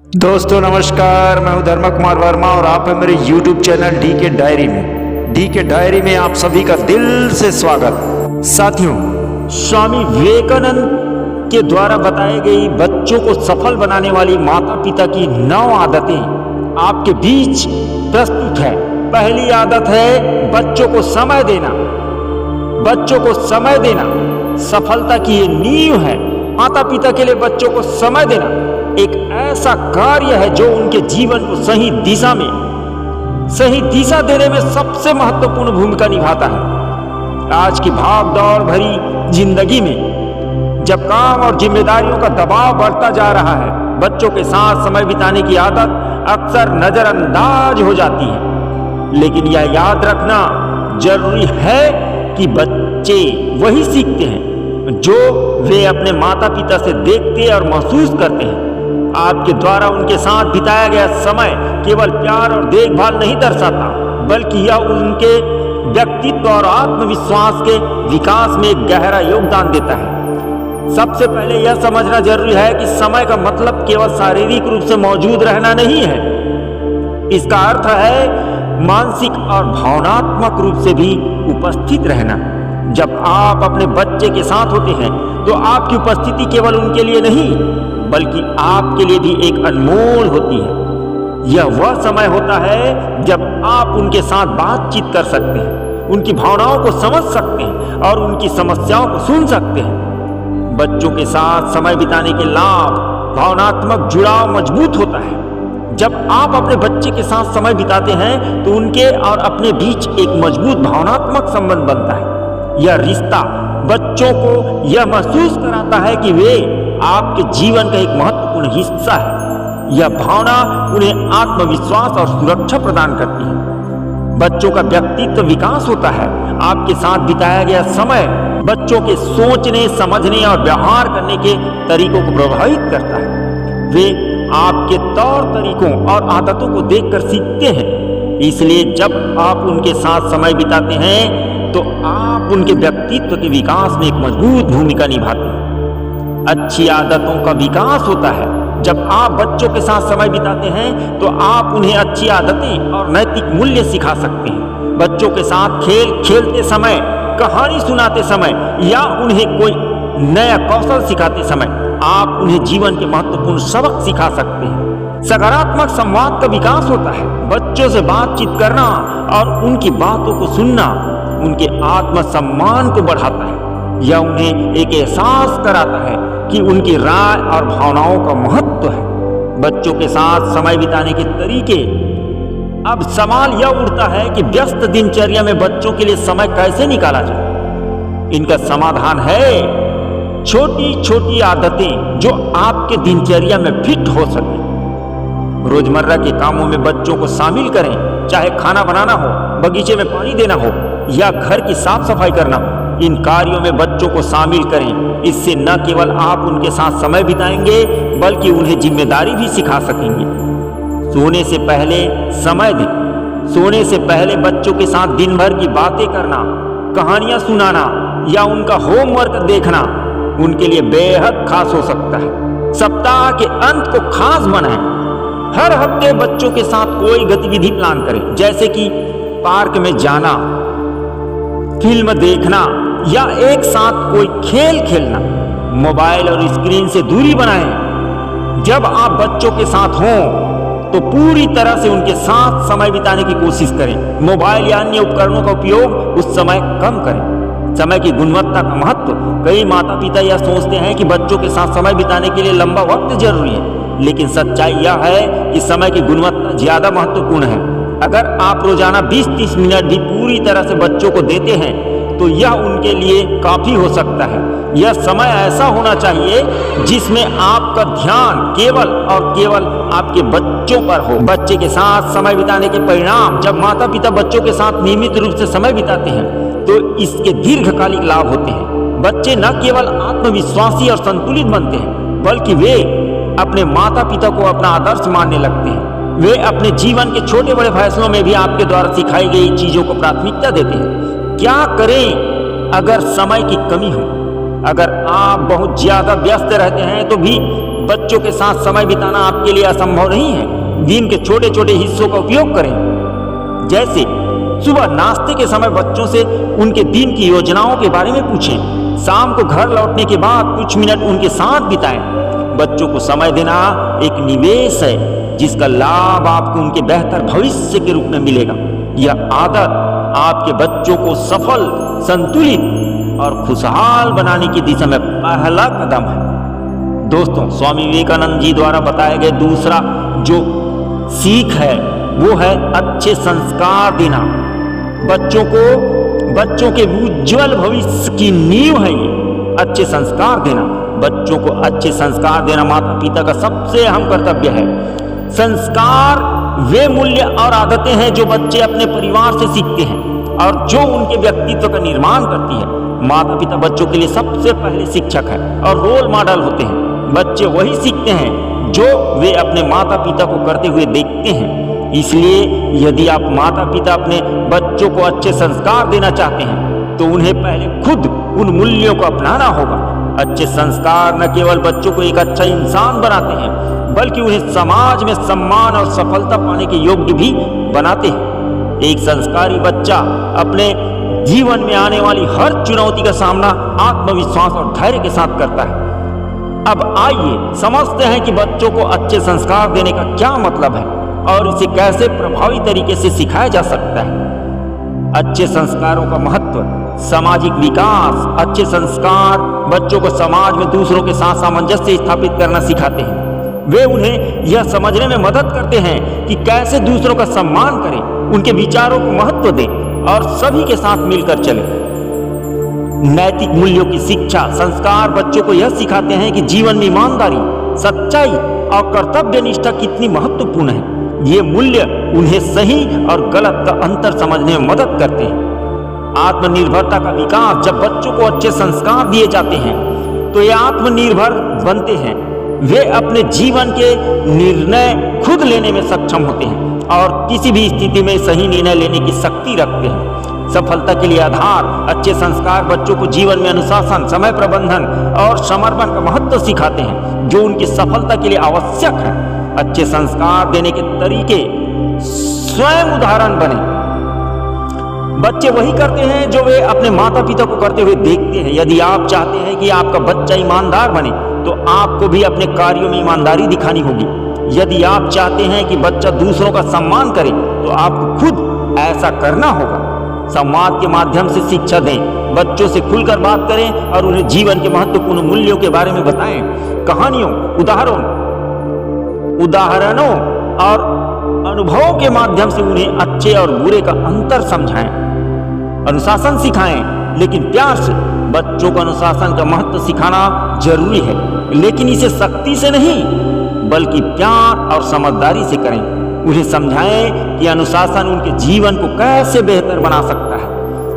दोस्तों नमस्कार, मैं हूं धर्म कुमार वर्मा और आप हैं मेरे YouTube चैनल डी के डायरी में। डी के डायरी में आप सभी का दिल से स्वागत। साथियों, स्वामी विवेकानंद के द्वारा बताई गई बच्चों को सफल बनाने वाली माता पिता की 9 आदतें आपके बीच प्रस्तुत है। पहली आदत है बच्चों को समय देना। बच्चों को समय देना सफलता की ये नींव है। माता पिता के लिए बच्चों को समय देना एक ऐसा कार्य है जो उनके जीवन को सही दिशा देने में सबसे महत्वपूर्ण भूमिका निभाता है। आज की भाग दौड़ भरी जिंदगी में जब काम और जिम्मेदारियों का दबाव बढ़ता जा रहा है, बच्चों के साथ समय बिताने की आदत अक्सर नजरअंदाज हो जाती है। लेकिन यह याद रखना जरूरी है कि बच्चे वही सीखते हैं जो वे अपने माता पिता से देखते और महसूस करते हैं। आपके द्वारा उनके साथ बिताया गया समय केवल प्यार और देखभाल नहीं दर्शाता, बल्कि यह उनके व्यक्तित्व और आत्मविश्वास के विकास में एक गहरा योगदान देता है। सबसे पहले यह समझना जरूरी है कि समय का मतलब केवल शारीरिक रूप से मौजूद रहना नहीं है। इसका अर्थ है मानसिक और भावनात्मक रूप से भी उपस्थित रहना। जब आप अपने बच्चे के साथ होते हैं तो आपकी उपस्थिति केवल उनके लिए नहीं बल्कि आपके लिए भी एक अनमोल होती है। यह वह समय होता है जब आप उनके साथ बातचीत कर सकते हैं, उनकी भावनाओं को समझ सकते हैं और उनकी समस्याओं को सुन सकते हैं। बच्चों के साथ समय बिताने के लाभ भावनात्मक जुड़ाव मजबूत होता है। जब आप अपने बच्चे के साथ समय बिताते हैं तो उनके और अपने बीच एक मजबूत भावनात्मक संबंध बनता है। यह रिश्ता बच्चों को यह महसूस कराता है कि वे आपके जीवन का एक महत्वपूर्ण हिस्सा है। यह भावना उन्हें आत्मविश्वास और सुरक्षा प्रदान करती है। बच्चों का व्यक्तित्व विकास होता है। आपके साथ बिताया गया समय बच्चों के सोचने, समझने और व्यवहार करने के तरीकों को प्रभावित करता है। वे आपके तौर तरीकों और आदतों को देखकर सीखते हैं। इसलिए जब आप उनके साथ समय बिताते हैं तो आप उनके व्यक्तित्व के विकास में एक मजबूत भूमिका निभाते हैं। अच्छी आदतों का विकास होता है। जब आप बच्चों के साथ समय बिताते हैं तो आप उन्हें अच्छी आदतें और नैतिक मूल्य सिखा सकते हैं। बच्चों के साथ खेल खेलते समय, कहानी सुनाते समय या उन्हें कोई नया कौशल सिखाते समय आप उन्हें जीवन के महत्वपूर्ण सबक सिखा सकते हैं। सकारात्मक संवाद का विकास होता है। बच्चों से बातचीत करना और उनकी बातों को सुनना उनके आत्मसम्मान को बढ़ाता है। यह उन्हें एक एहसास कराता है कि उनकी राय और भावनाओं का महत्व है। बच्चों के साथ समय बिताने के तरीके। अब सवाल यह उठता है कि व्यस्त दिनचर्या में बच्चों के लिए समय कैसे निकाला जाए। इनका समाधान है छोटी छोटी आदतें जो आपके दिनचर्या में फिट हो सके। रोजमर्रा के कामों में बच्चों को शामिल करें, चाहे खाना बनाना हो, बगीचे में पानी देना हो या घर की साफ सफाई करना हो। इन कार्यों में बच्चों को शामिल करें। इससे न केवल आप उनके साथ समय बिताएंगे बल्कि उन्हें जिम्मेदारी भी सिखा सकेंगे। सोने से पहले समय दें। सोने से पहले बच्चों के साथ दिन भर की बातें करना, कहानियां सुनाना या उनका होमवर्क देखना उनके लिए बेहद खास हो सकता है। सप्ताह के अंत को खास बनाएं। हर हफ्ते बच्चों के साथ कोई गतिविधि प्लान करें, जैसे कि पार्क में जाना, फिल्म देखना या एक साथ कोई खेल खेलना। मोबाइल और स्क्रीन से दूरी बनाएं। जब आप बच्चों के साथ हों तो पूरी तरह से उनके साथ समय बिताने की कोशिश करें। मोबाइल या अन्य उपकरणों का उपयोग उस समय कम करें। समय की गुणवत्ता का महत्व। कई माता पिता यह सोचते हैं कि बच्चों के साथ समय बिताने के लिए लंबा वक्त जरूरी है, लेकिन सच्चाई यह है कि समय की गुणवत्ता ज्यादा महत्वपूर्ण है। अगर आप रोजाना 20-30 मिनट भी पूरी तरह से बच्चों को देते हैं तो यह उनके लिए काफी हो सकता है। यह समय ऐसा होना चाहिए जिसमें आपका ध्यान केवल और केवल आपके बच्चों पर हो। बच्चे के साथ समय बिताने के परिणाम। जब माता पिता बच्चों के साथ नियमित रूप से समय बिताते हैं तो इसके दीर्घकालिक लाभ होते हैं। बच्चे न केवल आत्मविश्वासी और संतुलित बनते हैं बल्कि वे अपने माता पिता को अपना आदर्श मानने लगते हैं। वे अपने जीवन के छोटे बड़े फैसलों में भी आपके द्वारा सिखाई गई चीजों को प्राथमिकता देते हैं। क्या करें अगर समय की कमी हो? अगर आप बहुत ज्यादा व्यस्त रहते हैं तो भी बच्चों के साथ समय बिताना आपके लिए असंभव नहीं है। दिन के छोटे छोटे हिस्सों का उपयोग करें। जैसे सुबह नाश्ते के समय बच्चों से उनके दिन की योजनाओं के बारे में पूछें। शाम को घर लौटने के बाद कुछ मिनट उनके साथ बिताएं। बच्चों को समय देना एक निवेश है जिसका लाभ आपको उनके बेहतर भविष्य के रूप में मिलेगा। यह आदत आपके बच्चों को सफल, संतुलित और खुशहाल बनाने की दिशा में पहला कदम है। दोस्तों, स्वामी विवेकानंद जी द्वारा बताया गया दूसरा जो सीख है वो है अच्छे संस्कार देना। बच्चों के उज्जवल भविष्य की नींव है ये अच्छे संस्कार देना। बच्चों को अच्छे संस्कार देना माता पिता का सबसे अहम कर्तव्य है। संस्कार वे मूल्य और आदतें हैं जो बच्चे अपने परिवार से सीखते हैं और जो उनके व्यक्तित्व का निर्माण करती है। माता पिता बच्चों के लिए सबसे पहले शिक्षक है और रोल मॉडल होते हैं। बच्चे वही सीखते हैं जो वे अपने माता पिता को करते हुए देखते हैं। इसलिए यदि आप माता पिता अपने बच्चों को अच्छे संस्कार देना चाहते हैं तो उन्हें पहले खुद उन मूल्यों को अपनाना होगा। अच्छे संस्कार न केवल बच्चों को एक अच्छा इंसान बनाते हैं बल्कि उन्हें समाज में सम्मान और सफलता पाने के योग्य भी बनाते हैं। एक संस्कारी बच्चा अपने जीवन में आने वाली हर चुनौती का सामना आत्मविश्वास और धैर्य के साथ करता है। अब आइए समझते हैं कि बच्चों को अच्छे संस्कार देने का क्या मतलब है और इसे कैसे प्रभावी तरीके से सिखाया जा सकता है। अच्छे संस्कारों का महत्व, सामाजिक विकास। अच्छे संस्कार बच्चों को समाज में दूसरों के साथ सामंजस्य स्थापित करना सिखाते हैं। वे उन्हें यह समझने में मदद करते हैं कि कैसे दूसरों का सम्मान करें, उनके विचारों को महत्व दें और सभी के साथ मिलकर चलें। नैतिक मूल्यों की शिक्षा। संस्कार बच्चों को यह सिखाते हैं कि जीवन में ईमानदारी, सच्चाई और कर्तव्य निष्ठा कितनी महत्वपूर्ण है। ये मूल्य उन्हें सही और गलत का अंतर समझने में मदद करते हैं। आत्मनिर्भरता का विकास। जब बच्चों को अच्छे संस्कार दिए जाते हैं तो ये आत्मनिर्भर बनते हैं। वे अपने जीवन के निर्णय खुद लेने में सक्षम होते हैं और किसी भी स्थिति में सही निर्णय लेने की शक्ति रखते हैं। सफलता के लिए आधार। अच्छे संस्कार बच्चों को जीवन में अनुशासन, समय प्रबंधन और समर्पण का महत्व सिखाते हैं जो उनकी सफलता के लिए आवश्यक है। अच्छे संस्कार देने के तरीके। स्वयं उदाहरण बने। बच्चे वही करते हैं जो वे अपने माता पिता को करते हुए देखते हैं। यदि आप चाहते हैं कि आपका बच्चा ईमानदार बने तो आपको भी अपने कार्यों में ईमानदारी दिखानी होगी। यदि आप चाहते हैं कि बच्चा दूसरों का सम्मान करे तो आपको खुद ऐसा करना होगा। संवाद के माध्यम से शिक्षा दें। बच्चों से खुलकर बात करें और उन्हें जीवन के महत्वपूर्ण मूल्यों के बारे में बताएं। कहानियों, उदाहरणों और अनुभवों के माध्यम से उन्हें अच्छे और बुरे का अंतर समझाएं। अनुशासन सिखाएं, लेकिन प्यार से। बच्चों को अनुशासन का महत्व सिखाना जरूरी है, लेकिन इसे सख्ती से नहीं बल्कि प्यार और समझदारी से करें। उन्हें समझाएं कि अनुशासन उनके जीवन को कैसे बेहतर बना सकता है।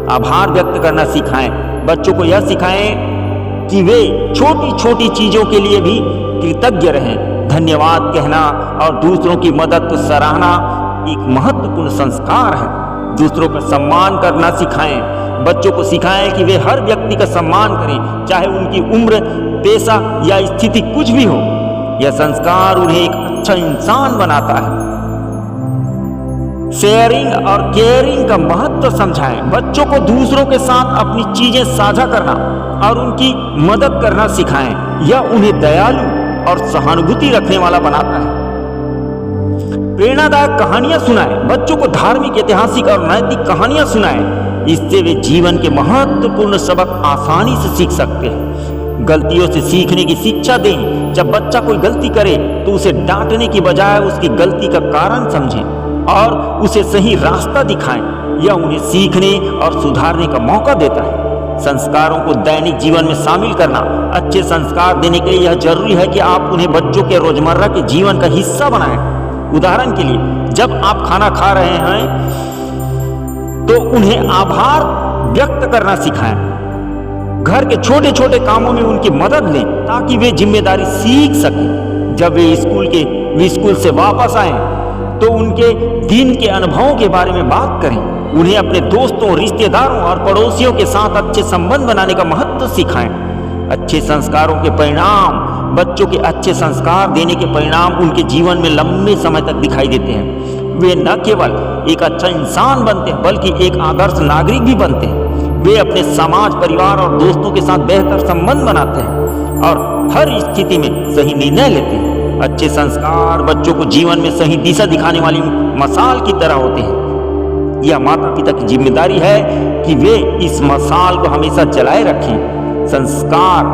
आभार व्यक्त करना सिखाएं। बच्चों को यह सिखाएं कि वे छोटी छोटी चीजों के लिए भी कृतज्ञ रहें। धन्यवाद कहना और दूसरों की मदद को सराहना एक महत्वपूर्ण संस्कार है। दूसरों का सम्मान करना सिखाएं। बच्चों को सिखाएं कि वे हर व्यक्ति का सम्मान करें, चाहे उनकी उम्र, पेशा या स्थिति कुछ भी हो। यह संस्कार उन्हें एक अच्छा इंसान बनाता है। शेयरिंग और केयरिंग का महत्व समझाएं। बच्चों को दूसरों के साथ अपनी चीजें साझा करना और उनकी मदद करना सिखाएं। यह उन्हें दयालु और सहानुभूति रखने वाला बनाता है। प्रेरणादायक कहानियां सुनाएं। बच्चों को धार्मिक, ऐतिहासिक और नैतिक कहानियां सुनाएं। इससे वे जीवन के महत्वपूर्ण सबक आसानी से सीख सकते हैं। गलतियों से सीखने की शिक्षा दें। जब बच्चा कोई गलती करे तो उसे डांटने की बजाय उसकी गलती का कारण समझें और उसे सही रास्ता दिखाएं। यह उन्हें सीखने और सुधारने का मौका देता है। संस्कारों को दैनिक जीवन में शामिल करना। अच्छे संस्कार देने के लिए यह जरूरी है कि आप उन्हें बच्चों के रोजमर्रा के जीवन का हिस्सा बनाएं। उदाहरण के लिए, जब आप खाना खा रहे हैं तो उन्हें आभार व्यक्त करना सिखाएं। घर के छोटे छोटे कामों में उनकी मदद लें ताकि वे जिम्मेदारी सीख सकें। जब वे स्कूल से वापस आएं तो उनके दिन के अनुभवों के बारे में बात करें। उन्हें अपने दोस्तों, रिश्तेदारों और पड़ोसियों के साथ अच्छे संबंध बनाने का महत्व सिखाएं। अच्छे संस्कारों के परिणाम, बच्चों के अच्छे संस्कार देने के परिणाम उनके जीवन में लंबे समय तक दिखाई देते हैं। वे न केवल एक अच्छा इंसान बनते हैं बल्कि एक आदर्श नागरिक भी बनते हैं। वे अपने समाज, परिवार और दोस्तों के साथ बेहतर संबंध बनाते हैं और हर स्थिति में सही निर्णय लेते हैं। अच्छे संस्कार बच्चों को जीवन में सही दिशा दिखाने वाली मशाल की तरह होते हैं। यह माता पिता की जिम्मेदारी है कि वे इस मशाल को हमेशा जलाए रखें। संस्कार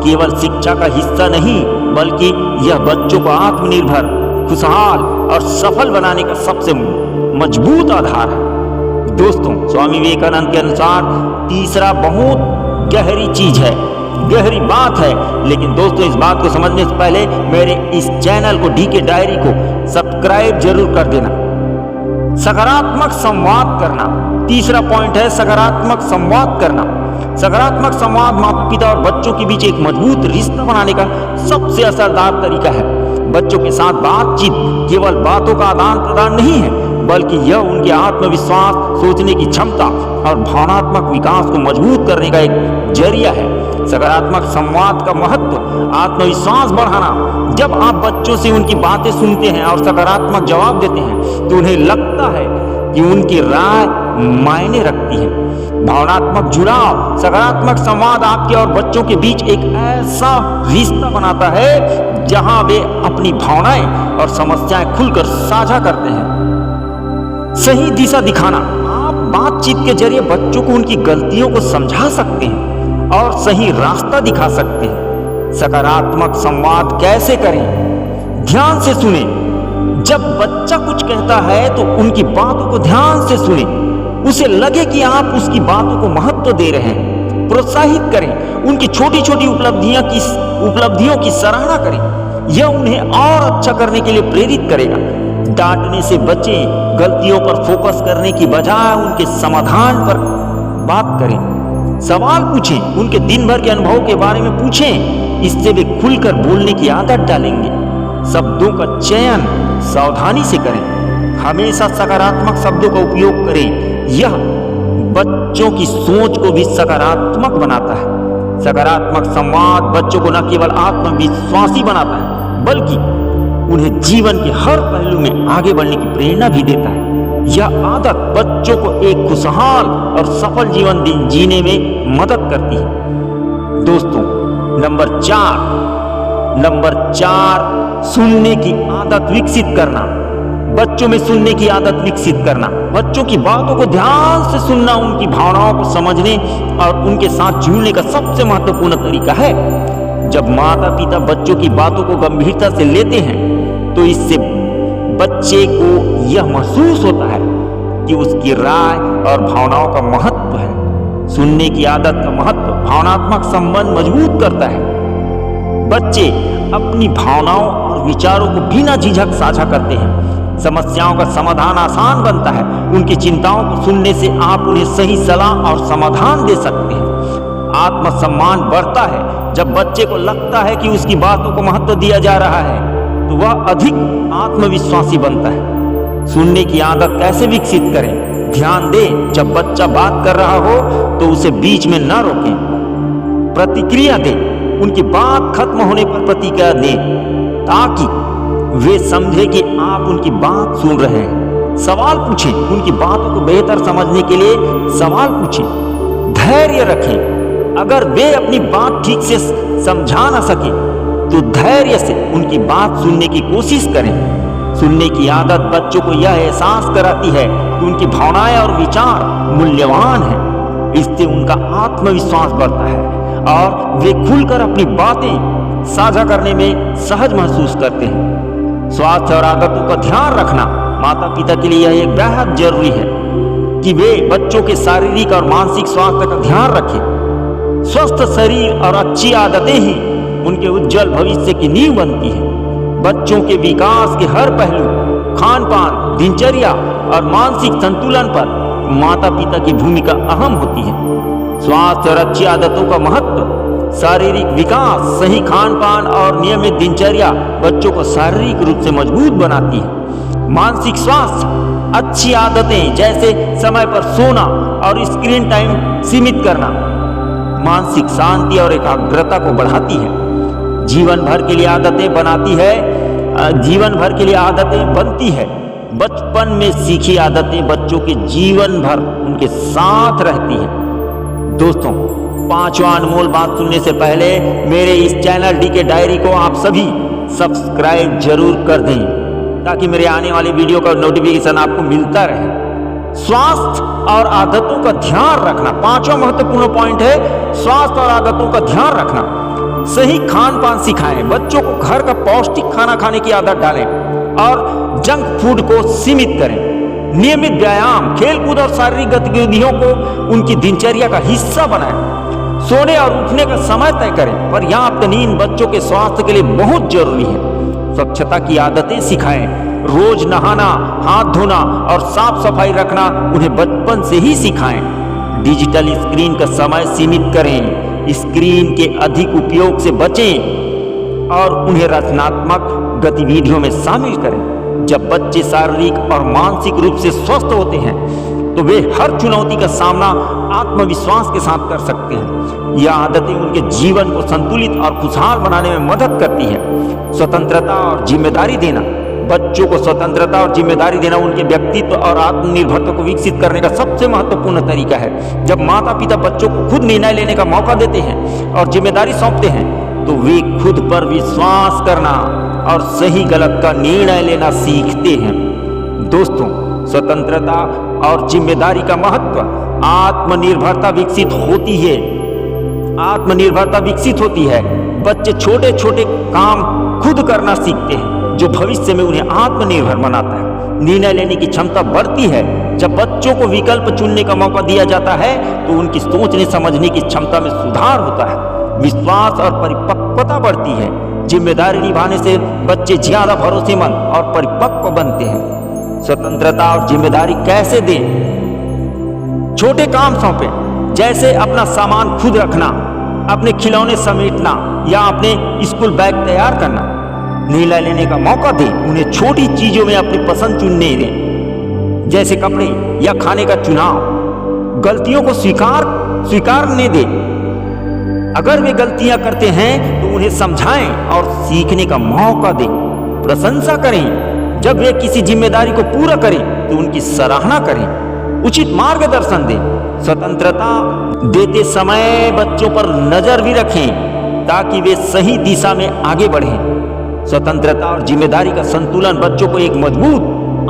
केवल शिक्षा का हिस्सा नहीं बल्कि यह बच्चों को आत्मनिर्भर, खुशहाल और सफल बनाने का सबसे मजबूत आधार है। दोस्तों, स्वामी विवेकानंद के अनुसार तीसरा बहुत गहरी चीज है, गहरी बात है। लेकिन दोस्तों, इस बात को समझने से पहले मेरे इस चैनल को डीके डायरी को सब्सक्राइब जरूर कर देना। सकारात्मक संवाद करना, तीसरा पॉइंट है सकारात्मक संवाद करना। सकारात्मक संवाद माता पिता और बच्चों के बीच एक मजबूत रिश्ता बनाने का सबसे असरदार तरीका है। बच्चों के साथ बातचीत केवल बातों का आदान प्रदान नहीं है बल्कि यह उनके आत्मविश्वास, सोचने की क्षमता और भावनात्मक विकास को मजबूत करने का एक जरिया है। सकारात्मक संवाद का महत्व, आत्मविश्वास बढ़ाना। जब आप बच्चों से उनकी बातें सुनते हैं और सकारात्मक जवाब देते हैं तो उन्हें लगता है कि उनकी राय मायने रखती है। भावनात्मक जुड़ाव, सकारात्मक संवाद आपके और बच्चों के बीच एक ऐसा रिश्ता बनाता है जहां वे अपनी भावनाएं और समस्याएं खुलकर साझा करते हैं। सही दिशा दिखाना, आप बातचीत के जरिए बच्चों को उनकी गलतियों को समझा सकते हैं और सही रास्ता दिखा सकते हैं। सकारात्मक संवाद कैसे करें? ध्यान से सुने। जब बच्चा कुछ कहता है तो उनकी बातों को ध्यान से सुने। उसे लगे कि आप उसकी बातों को महत्व दे रहे हैं। प्रोत्साहित करें, उनकी छोटी छोटी उपलब्धियों की सराहना करें। यह उन्हें और अच्छा करने के लिए प्रेरित करेगा। डांटने से बचें, गलतियों पर फोकस करने की बजाय उनके समाधान पर बात करें। सवाल पूछें, उनके दिन भर के अनुभव के बारे में पूछें। इससे वे खुलकर बोलने की आदत डालेंगे। शब्दों का चयन सावधानी से करें। हमेशा सकारात्मक शब्दों का उपयोग करें। यह बच्चों की सोच को भी सकारात्मक बनाता है। सकारात्मक संवाद बच्चों को न केवल आत्मविश्वासी बनाता है बल्कि उन्हें जीवन के हर पहलू में आगे बढ़ने की प्रेरणा भी देता है। यह आदत बच्चों को एक खुशहाल और सफल जीवन जीने में मदद करती है। दोस्तों, नंबर चार, सुनने की आदत विकसित करना। बच्चों में सुनने की आदत विकसित करना, बच्चों की बातों को ध्यान से सुनना उनकी भावनाओं को समझने और उनके साथ जुड़ने का सबसे महत्वपूर्ण तरीका है। जब माता पिता बच्चों की बातों को गंभीरता से लेते हैं तो इससे बच्चे को यह महसूस होता है कि उसकी राय और भावनाओं का महत्व है। सुनने की आदत का महत्व भावनात्मक संबंध मजबूत करता है। बच्चे अपनी भावनाओं और विचारों को बिना झिझक साझा करते हैं। समस्याओं का समाधान आसान बनता है। उनकी चिंताओं को सुनने से आप उन्हें सही सलाह और समाधान दे सकते हैं। आत्मसम्मान बढ़ता है। जब बच्चे को लगता है कि उसकी बातों को महत्व दिया जा रहा है तो वह अधिक आत्मविश्वासी बनता है। सुनने की आदत कैसे विकसित करें? ध्यान दें, जब बच्चा बात कर रहा हो तो उसे बीच में न रोकें। प्रतिक्रिया दें, उनकी बात खत्म होने पर प्रतिक्रिया दें ताकि वे समझे कि आप उनकी बात सुन रहे हैं। सवाल पूछें, उनकी बातों को बेहतर समझने के लिए सवाल पूछें। धैर्य रखें, अगर वे अपनी बात ठीक से समझा ना सके तो धैर्य से उनकी बात सुनने की कोशिश करें। सुनने की आदत बच्चों को यह एहसास कराती है कि उनकी भावनाएं और विचार मूल्यवान हैं। इससे उनका आत्मविश्वास बढ़ता है और वे खुलकर अपनी बातें साझा करने में सहज महसूस करते हैं। स्वास्थ्य और आदतों का ध्यान रखना माता पिता के लिए यह एक बेहद जरूरी है कि वे बच्चों के शारीरिक और मानसिक स्वास्थ्य का ध्यान रखें। स्वस्थ शरीर और अच्छी आदतें ही उनके उज्जवल भविष्य की नींव बनती है। बच्चों के विकास के हर पहलू, खान पान, दिनचर्या और मानसिक संतुलन पर माता पिता की भूमिका अहम होती है। स्वास्थ्य और अच्छी आदतों का महत्व, शारीरिक विकास, सही खान पान और नियमित दिनचर्या बच्चों को शारीरिक रूप से मजबूत बनाती है। मानसिक स्वास्थ्य, अच्छी आदतें जैसे समय पर सोना और स्क्रीन टाइम सीमित करना मानसिक शांति और एकाग्रता को बढ़ाती है। जीवन भर के लिए आदतें बनाती है, जीवन भर के लिए आदतें बनती है। बचपन में सीखी आदतें बच्चों के जीवन भर उनके साथ रहती है। दोस्तों, पांचवा अनमोल बात सुनने से पहले मेरे इस चैनल डीके डायरी को आप सभी सब्सक्राइब जरूर कर दें, ताकि मेरे आने वाले वीडियो का नोटिफिकेशन आपको मिलता रहे। स्वास्थ्य और आदतों का ध्यान रखना, पांचवा महत्वपूर्ण पॉइंट है स्वास्थ्य और आदतों का ध्यान रखना। सही खान पान सिखाएं, बच्चों को घर का पौष्टिक खाना खाने की आदत डालें और जंक फूड को सीमित करें। नियमित व्यायाम, खेलकूद और शारीरिक गतिविधियों को उनकी दिनचर्या का हिस्सा बनाएं। सोने और उठने का समय तय करें। पर्याप्त नींद बच्चों के स्वास्थ्य के लिए बहुत जरूरी है। स्वच्छता की आदतें सिखाएं, रोज नहाना, हाथ धोना और साफ सफाई रखना उन्हें बचपन से ही सिखाएं। डिजिटल स्क्रीन का समय सीमित करें, स्क्रीन के अधिक उपयोग से बचें और उन्हें रचनात्मक गतिविधियों में शामिल करें। जब बच्चे शारीरिक और मानसिक रूप से स्वस्थ होते हैं तो वे हर चुनौती का सामना आत्मविश्वास के साथ कर सकते हैं। यह आदतें उनके जीवन को संतुलित और खुशहाल बनाने में मदद करती है। स्वतंत्रता और जिम्मेदारी देना, बच्चों को स्वतंत्रता और जिम्मेदारी देना उनके व्यक्तित्व और आत्मनिर्भरता को विकसित करने का सबसे महत्वपूर्ण तरीका है। जब माता पिता बच्चों को खुद निर्णय लेने का मौका देते हैं और जिम्मेदारी सौंपते हैं तो वे खुद पर विश्वास करना और सही गलत का निर्णय लेना सीखते हैं। दोस्तों, स्वतंत्रता और जिम्मेदारी का महत्व, आत्मनिर्भरता विकसित होती है। आत्मनिर्भरता विकसित होती है। बच्चे छोटे छोटे काम खुद करना सीखते हैं, जो भविष्य में उन्हें आत्मनिर्भर बनाता है। निर्णय लेने की क्षमता बढ़ती है। जब बच्चों को विकल्प चुनने का मौका दिया जाता है तो उनकी सोचने समझने की क्षमता में सुधार होता है। विश्वास और परिपक्वता बढ़ती है। जिम्मेदारी निभाने से बच्चे ज्यादा भरोसेमंद और परिपक्व बनते हैं। स्वतंत्रता और जिम्मेदारी कैसे दें? छोटे काम सौंपें, जैसे अपना सामान खुद रखना, अपने खिलौने समेटना या अपने स्कूल बैग तैयार करना। निर्णय लेने का मौका दें, उन्हें छोटी चीजों में अपनी पसंद चुनने दें, जैसे कपड़े या खाने का चुनाव। गलतियों को स्वीकारने दें। अगर वे गलतियां करते हैं तो उन्हें समझाएं और सीखने का मौका दें। प्रशंसा करें, जब वे किसी जिम्मेदारी को पूरा करें तो उनकी सराहना करें। उचित मार्गदर्शन दें। स्वतंत्रता देते समय बच्चों पर नजर भी रखें ताकि वे सही दिशा में आगे बढ़ें। स्वतंत्रता और जिम्मेदारी का संतुलन बच्चों को एक मजबूत,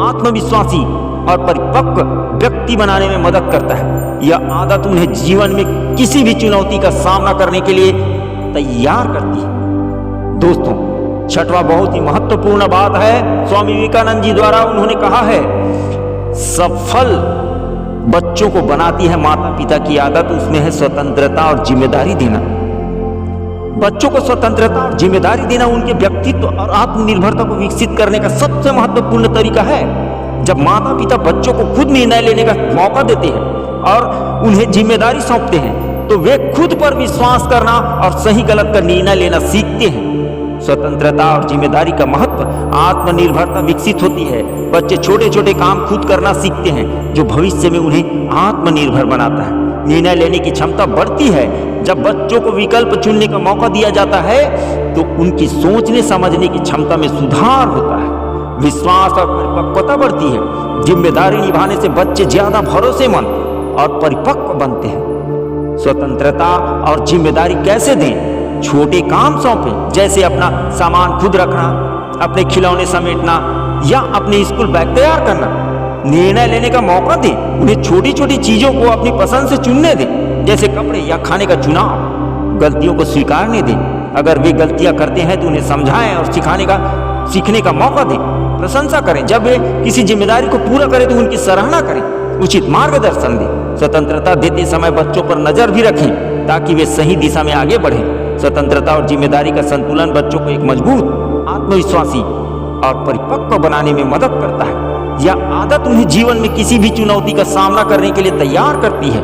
आत्मविश्वासी और परिपक्व व्यक्ति बनाने में मदद करता है। यह आदत उन्हें जीवन में किसी भी चुनौती का सामना करने के लिए तैयार करती है। दोस्तों, छठवां बहुत ही महत्वपूर्ण बात है, स्वामी विवेकानंद जी द्वारा उन्होंने कहा है, सफल बच्चों को बनाती है माता पिता की आदत, उसमें है स्वतंत्रता और जिम्मेदारी देना। बच्चों को स्वतंत्रता और जिम्मेदारी देना उनके व्यक्तित्व और आत्मनिर्भरता को विकसित करने का सबसे महत्वपूर्ण तरीका है। जब माता पिता बच्चों को खुद निर्णय लेने का मौका देते हैं और उन्हें जिम्मेदारी सौंपते हैं तो वे खुद पर विश्वास करना और सही गलत का निर्णय लेना सीखते हैं। स्वतंत्रता और जिम्मेदारी का महत्व, आत्मनिर्भरता विकसित होती है। बच्चे छोटे छोटे काम खुद करना सीखते हैं, जो भविष्य में उन्हें आत्मनिर्भर बनाता है। निर्णय लेने की क्षमता बढ़ती है। जब बच्चों को विकल्प चुनने का मौका दिया जाता है तो उनकी सोचने समझने की क्षमता में सुधार होता है। विश्वास और परिपक्वता बढ़ती है। जिम्मेदारी निभाने से बच्चे ज्यादा भरोसेमंद और परिपक्व बनते हैं। स्वतंत्रता और जिम्मेदारी कैसे दें? छोटे काम सौंपें, जैसे अपना सामान खुद रखना, अपने खिलौने समेटना या अपने स्कूल बैग तैयार करना। निर्णय लेने का मौका दें, उन्हें छोटी छोटी चीजों को अपनी पसंद से चुनने दें, जैसे कपड़े या खाने का चुनाव। गलतियों को स्वीकारने दें, अगर वे गलतियां करते हैं तो उन्हें समझाएं और सीखने का मौका दें। प्रशंसा करें, जब वे किसी जिम्मेदारी को पूरा करें तो उनकी सराहना करें। उचित मार्गदर्शन दें। स्वतंत्रता देते समय बच्चों पर नजर भी रखें ताकि वे सही दिशा में आगे बढ़ें। स्वतंत्रता और जिम्मेदारी का संतुलन बच्चों को एक मजबूत, आत्मविश्वासी और परिपक्व बनाने में मदद करता है। यह आदत उन्हें जीवन में किसी भी चुनौती का सामना करने के लिए तैयार करती है।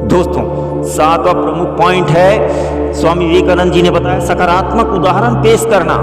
दोस्तों, सातवां प्रमुख पॉइंट है, स्वामी विवेकानंद जी ने बताया, सकारात्मक उदाहरण पेश करना।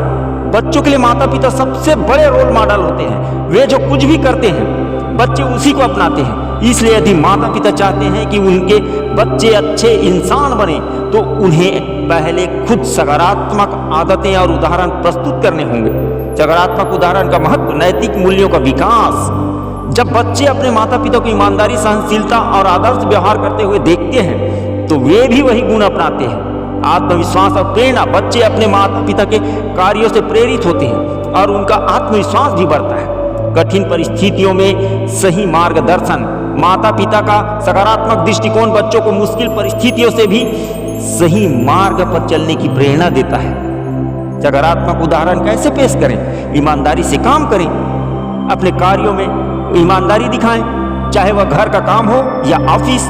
बच्चों के लिए माता पिता सबसे बड़े रोल मॉडल होते हैं। वे जो कुछ भी करते हैं बच्चे उसी को अपनाते हैं। इसलिए यदि माता पिता चाहते हैं कि उनके बच्चे अच्छे इंसान बने तो उन्हें पहले खुद सकारात्मक आदतें और उदाहरण प्रस्तुत करने होंगे। सकारात्मक उदाहरण का महत्व, नैतिक मूल्यों का विकास। जब बच्चे अपने माता पिता को ईमानदारी, सहनशीलता और आदर्श व्यवहार करते हुए देखते हैं तो वे भी वही गुण अपनाते हैं। आत्मविश्वास और प्रेरणा, बच्चे अपने माता पिता के कार्यों से प्रेरित होते हैं और उनका आत्मविश्वास भी बढ़ता है। कठिन परिस्थितियों में सही मार्गदर्शन, माता पिता का सकारात्मक दृष्टिकोण बच्चों को मुश्किल परिस्थितियों से भी सही मार्ग पर चलने की प्रेरणा देता है। सकारात्मक उदाहरण कैसे पेश करें? ईमानदारी से काम करें, अपने कार्यों में ईमानदारी दिखाएं, चाहे वह घर का काम हो या ऑफिस।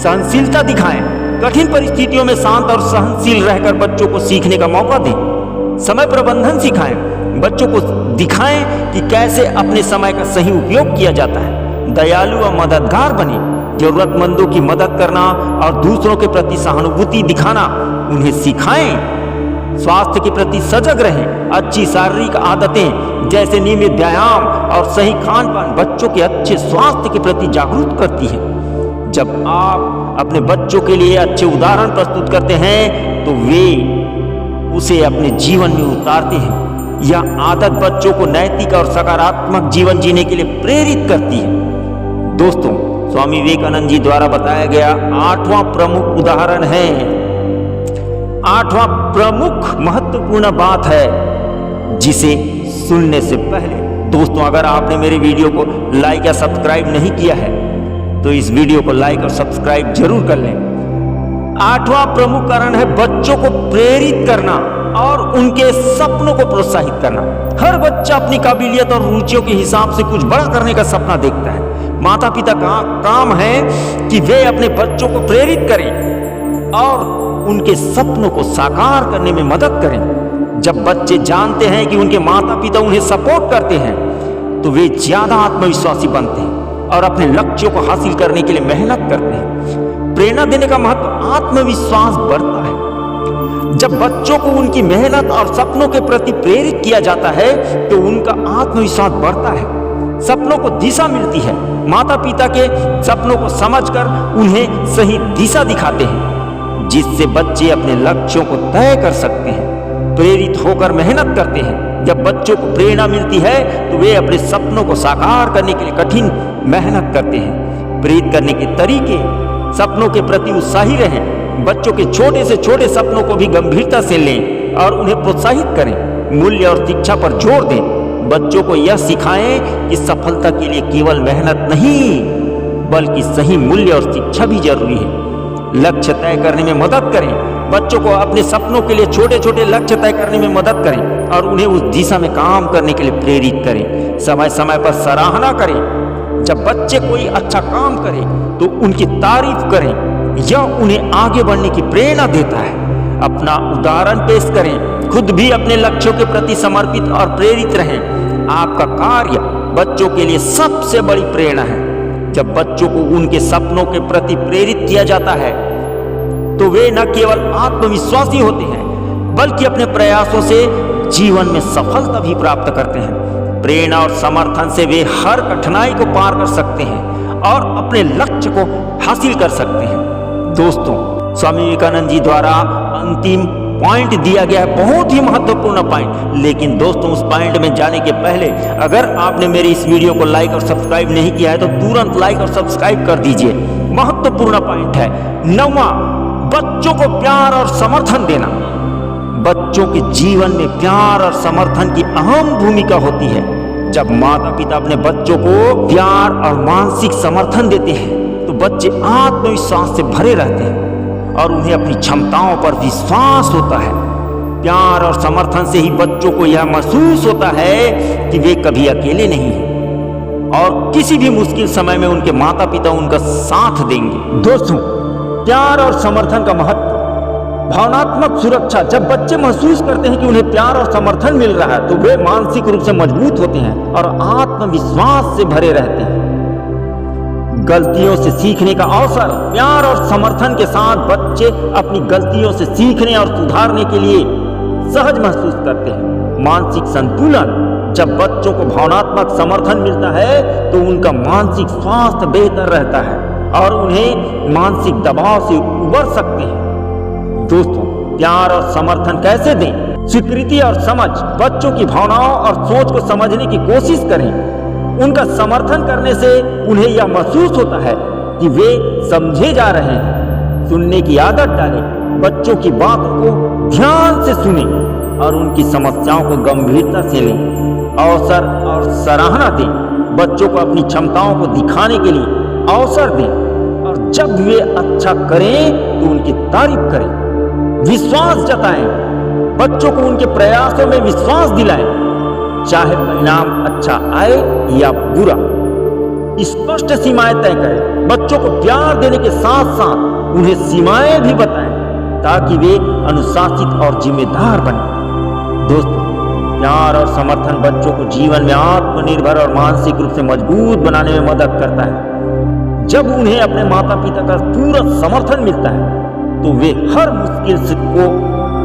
सहनशीलता दिखाएं, कठिन परिस्थितियों में शांत और सहनशील रहकर बच्चों को सीखने का मौका दें। समय प्रबंधन सिखाएं, बच्चों को दिखाएं कि कैसे अपने समय का सही उपयोग किया जाता है। दयालु और मददगार बने, जरूरतमंदों की मदद करना और दूसरों के प्रति सहानुभूति दिखाना उन्हें सिखाएं। स्वास्थ्य के प्रति सजग रहें, अच्छी शारीरिक आदतें जैसे नियमित व्यायाम और सही खान पान बच्चों के अच्छे स्वास्थ्य के प्रति जागरूक करती है। जब आप अपने बच्चों के लिए अच्छे उदाहरण प्रस्तुत करते हैं तो वे उसे अपने जीवन में उतारते हैं। यह आदत बच्चों को नैतिक और सकारात्मक जीवन जीने के लिए प्रेरित करती है। दोस्तों, स्वामी विवेकानंद जी द्वारा बताया गया 8वां प्रमुख उदाहरण है, 8वां प्रमुख महत्वपूर्ण बात है जिसे सुनने से पहले दोस्तों, अगर आपने मेरे वीडियो को लाइक या सब्सक्राइब नहीं किया है तो इस वीडियो को लाइक और सब्सक्राइब जरूर कर लें। 8वां प्रमुख कारण है बच्चों को प्रेरित करना और उनके सपनों को प्रोत्साहित करना। हर बच्चा अपनी काबिलियत और रुचियों के हिसाब से कुछ बड़ा करने का सपना देखता है। माता पिता का काम है कि वे अपने बच्चों को प्रेरित करें और उनके सपनों को साकार करने में मदद करें। जब बच्चे जानते हैं कि उनके माता पिता उन्हें सपोर्ट करते हैं तो वे ज्यादा आत्मविश्वासी बनते हैं और अपने लक्ष्यों को हासिल करने के लिए मेहनत करते हैं। प्रेरणा देने का महत्व, आत्मविश्वास बढ़ता है। जब बच्चों को उनकी मेहनत और सपनों के प्रति प्रेरित किया जाता है तो उनका आत्मविश्वास बढ़ता है, सपनों को दिशा मिलती है। माता पिता के सपनों को समझकर उन्हें सही दिशा दिखाते हैं जिससे बच्चे अपने लक्ष्यों को तय कर सकते हैं, प्रेरित होकर मेहनत करते हैं। जब बच्चों को प्रेरणा मिलती है तो वे अपने सपनों को साकार करने के लिए कठिन मेहनत करते हैं। प्रेरित करने के तरीके, सपनों के प्रति उत्साही रहें, बच्चों के छोटे से छोटे सपनों को भी गंभीरता से लें और उन्हें प्रोत्साहित करें। मूल्य और शिक्षा पर जोर दें, बच्चों को यह सिखाएं कि सफलता के लिए केवल मेहनत नहीं बल्कि सही मूल्य और शिक्षा भी जरूरी है। लक्ष्य तय करने में मदद करें, बच्चों को अपने सपनों के लिए छोटे छोटे लक्ष्य तय करने में मदद करें और उन्हें उस दिशा में काम करने के लिए प्रेरित करें। समय समय पर सराहना करें, जब बच्चे कोई अच्छा काम करें तो उनकी तारीफ करें, यह उन्हें आगे बढ़ने की प्रेरणा देता है। अपना उदाहरण पेश करें, खुद भी अपने लक्ष्यों के प्रति समर्पित और प्रेरित रहें। आपका कार्य बच्चों के लिए सबसे बड़ी प्रेरणा है। जब बच्चों को उनके सपनों के प्रति प्रेरित किया जाता है तो वे न केवल आत्मविश्वासी होते हैं बल्कि अपने प्रयासों से जीवन में सफलता भी प्राप्त करते हैं। प्रेरणा और समर्थन से वे हर कठिनाई को पार कर सकते हैं और अपने लक्ष्य को हासिल कर सकते हैं। दोस्तों, स्वामी विवेकानंद जी द्वारा अंतिम पॉइंट दिया गया है, बहुत ही महत्वपूर्ण पॉइंट। लेकिन दोस्तों, उस पॉइंट में जाने के पहले अगर आपने मेरी इस वीडियो को लाइक और सब्सक्राइब नहीं किया है तो तुरंत लाइक और सब्सक्राइब कर दीजिए। महत्वपूर्ण पॉइंट है 9वां, बच्चों को प्यार और समर्थन देना। बच्चों के जीवन में प्यार और समर्थन की अहम भूमिका होती है। जब माता पिता अपने बच्चों को प्यार और मानसिक समर्थन देते हैं तो बच्चे आत्मविश्वास से भरे रहते हैं और उन्हें अपनी क्षमताओं पर विश्वास होता है। प्यार और समर्थन से ही बच्चों को यह महसूस होता है कि वे कभी अकेले नहीं हैं और किसी भी मुश्किल समय में उनके माता पिता उनका साथ देंगे। दोस्तों, प्यार और समर्थन का महत्व, भावनात्मक सुरक्षा। जब बच्चे महसूस करते हैं कि उन्हें प्यार और समर्थन मिल रहा है तो वे मानसिक रूप से मजबूत होते हैं और आत्मविश्वास से भरे रहते हैं। गलतियों से सीखने का अवसर, प्यार और समर्थन के साथ बच्चे अपनी गलतियों से सीखने और सुधारने के लिए सहज महसूस करते हैं। मानसिक संतुलन, जब बच्चों को भावनात्मक समर्थन मिलता है तो उनका मानसिक स्वास्थ्य बेहतर रहता है और उन्हें मानसिक दबाव से उबर सकते हैं। दोस्तों, प्यार और समर्थन कैसे दें? स्वीकृति और समझ। बच्चों की भावनाओं और सोच को समझने की कोशिश करें। उनका समर्थन करने से उन्हें यह महसूस होता है कि वे समझे जा रहे हैं। सुनने की आदत डालें। बच्चों की बातों को ध्यान से सुनें और उनकी समस्याओं को गंभीरता से लें। अवसर और सराहना दें। बच्चों को अपनी क्षमताओं को दिखाने के लिए अवसर दें और जब वे अच्छा करें तो उनकी तारीफ करें। विश्वास जताएं। बच्चों को उनके प्रयासों में विश्वास दिलाएं, चाहे परिणाम अच्छा आए या बुरा। स्पष्ट सीमाएं तय करें। बच्चों को प्यार देने के साथ साथ उन्हें सीमाएं भी बताएं ताकि वे अनुशासित और जिम्मेदार बने। दोस्तों, प्यार और समर्थन बच्चों को जीवन में आत्मनिर्भर और मानसिक रूप से मजबूत बनाने में मदद करता है। जब उन्हें अपने माता पिता का पूरा समर्थन मिलता है तो वे हर मुश्किल को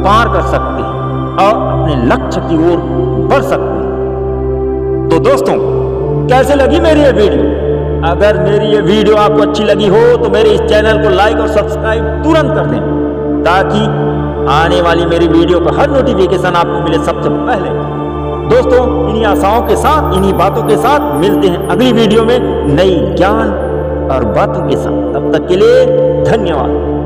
पार कर सकते हैं और अपने लक्ष्य की ओर बढ़ सकते हैं। तो दोस्तों, कैसे लगी मेरी ये वीडियो? अगर मेरी ये वीडियो आपको अच्छी लगी हो तो मेरे इस चैनल को लाइक और सब्सक्राइब तुरंत कर दें ताकि आने वाली मेरी वीडियो का हर नोटिफिकेशन आपको मिले सबसे पहले। दोस्तों, इन्हीं आशाओं के साथ, इन्हीं बातों के साथ मिलते हैं अगली वीडियो में नई ज्ञान और बातों के साथ। तब तक के लिए धन्यवाद।